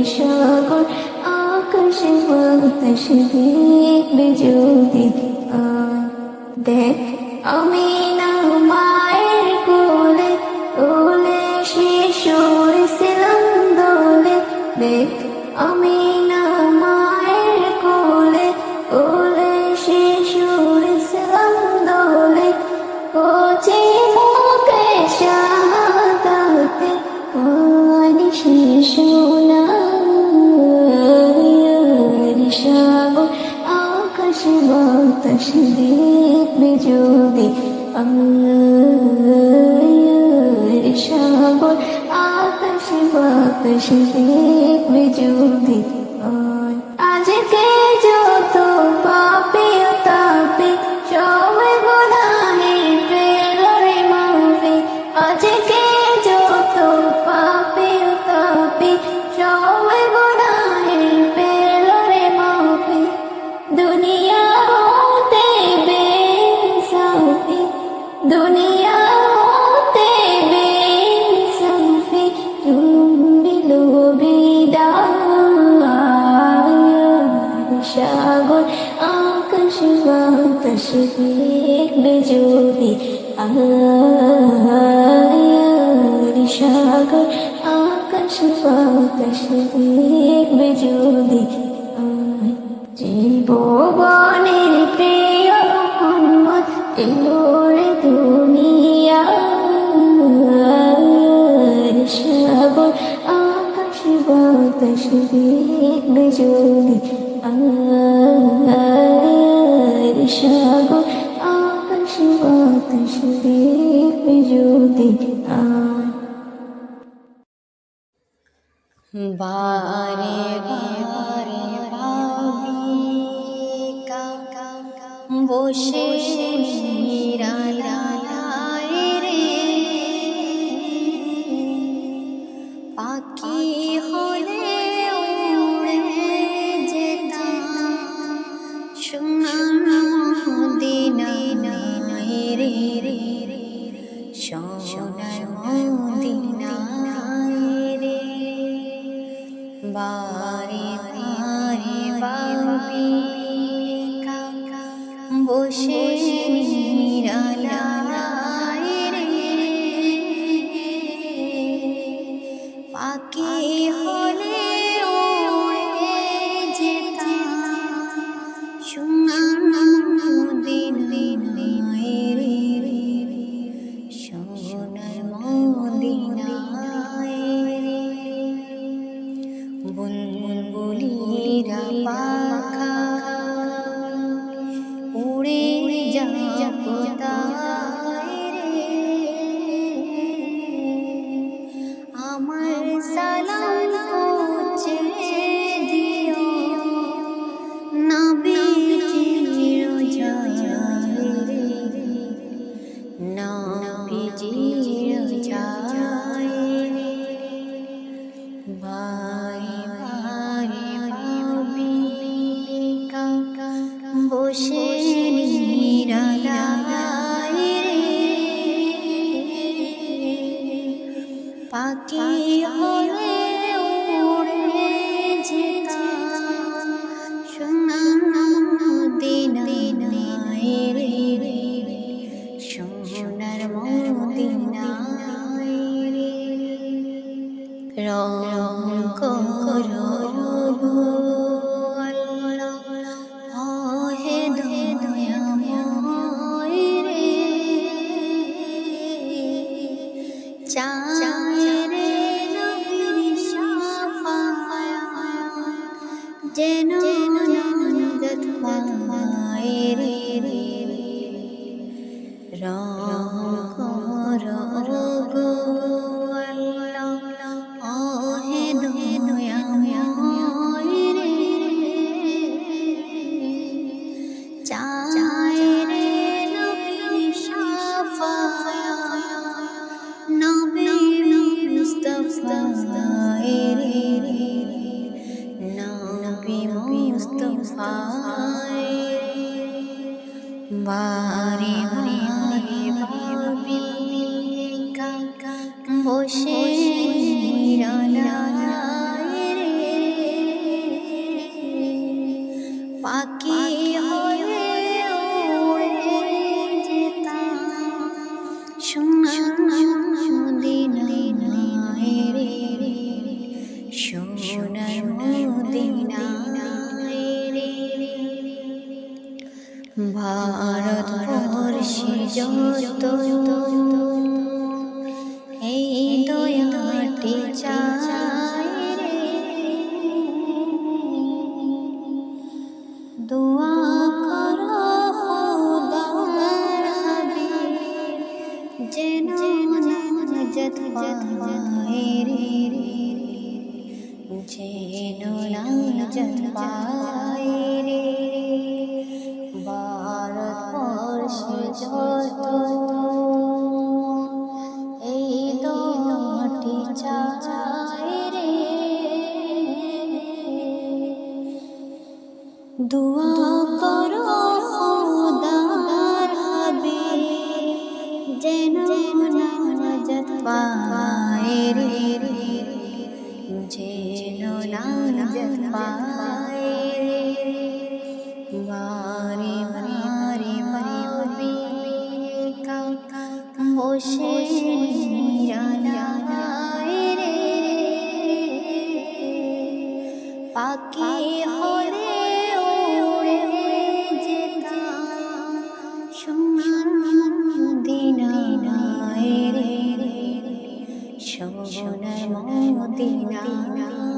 সাগর আকাশ বাতাস দেখবে যদি দেখ আমি না মায়ের কোলে কোলে শিশুর ছিলাম দোলে দেখ আমি না মায়ের কোলে কোলে শিশুর ছিলাম দোলে কচি মুখে শাহাদাতে পানি শিশু না সাগর আকাশ বাতাস দেখবে যদি সাগর আকাশ বাতাস দেখবে যদি আজকে যত পাপি তাপি সবাই গুনাহের পেলরে মাপি আজকে যত পাপি তাপি সবাই গুনাহের পেলরে মাপি দুনিয়া হতে বেসাফি দুনিয়া হতে বেসাফি চুম্বিল বিদায় সাগর আকাশ বাতাস দেখবে যদি সাগর আকাশ বাতাস দেখবে যদি জীবনের প্রিয় মোহাম্মদ এলোরে দুনিয়া সাগর আকাশ বাতাস দেখবে যদি সাগর আকাশ বাতাস দেখবে যদি বারে বারে ভাবি বসে নিরালায় রে পাখি হলে উড়ে যেতাম সোনার মদিনায় রে সোনার মদিনায় রে বারে বারে ভাবি বসে নিরালায় রে পাখি হলে উড়ে যেতাম সোনার মদিনায় রে সোনার মদিনায় রে বুলবুলিরা পাখা উড়ে যায় কোথায় রে আমার সালাম পৌঁছে দিও নবীজির রোজায় রে নবীজির রোজায় রে বারে বারে ভাবি বসে নিরালায় রে পাখি হলে উড়ে যেতাম সোনার মদিনায় রে সোনার মদিনায় রে রং করো হে দয়াময় রে চায় রে নবীর শাফায়াত যেন নাজাত পায় রে রং করো গো আল্লাহ হে যত এই দয়াটি চাই রে, দোয়া করো খোদার হাবিব যেন নাজাত পায় রে, যেন নাজাত পায় রে। ভারতবর্ষে যত এই দোয়াটি চাই রে, দোয়া করো খোদার হাবিব যেন নাজাত পায় রে, যেন নাজাত পায় রে। বারে বারে ভাবি একা বসে নিরালায় রে, পাখি হলে উড়ে যেতাম সোনার মদিনায় রে, সোনার মদিনায়।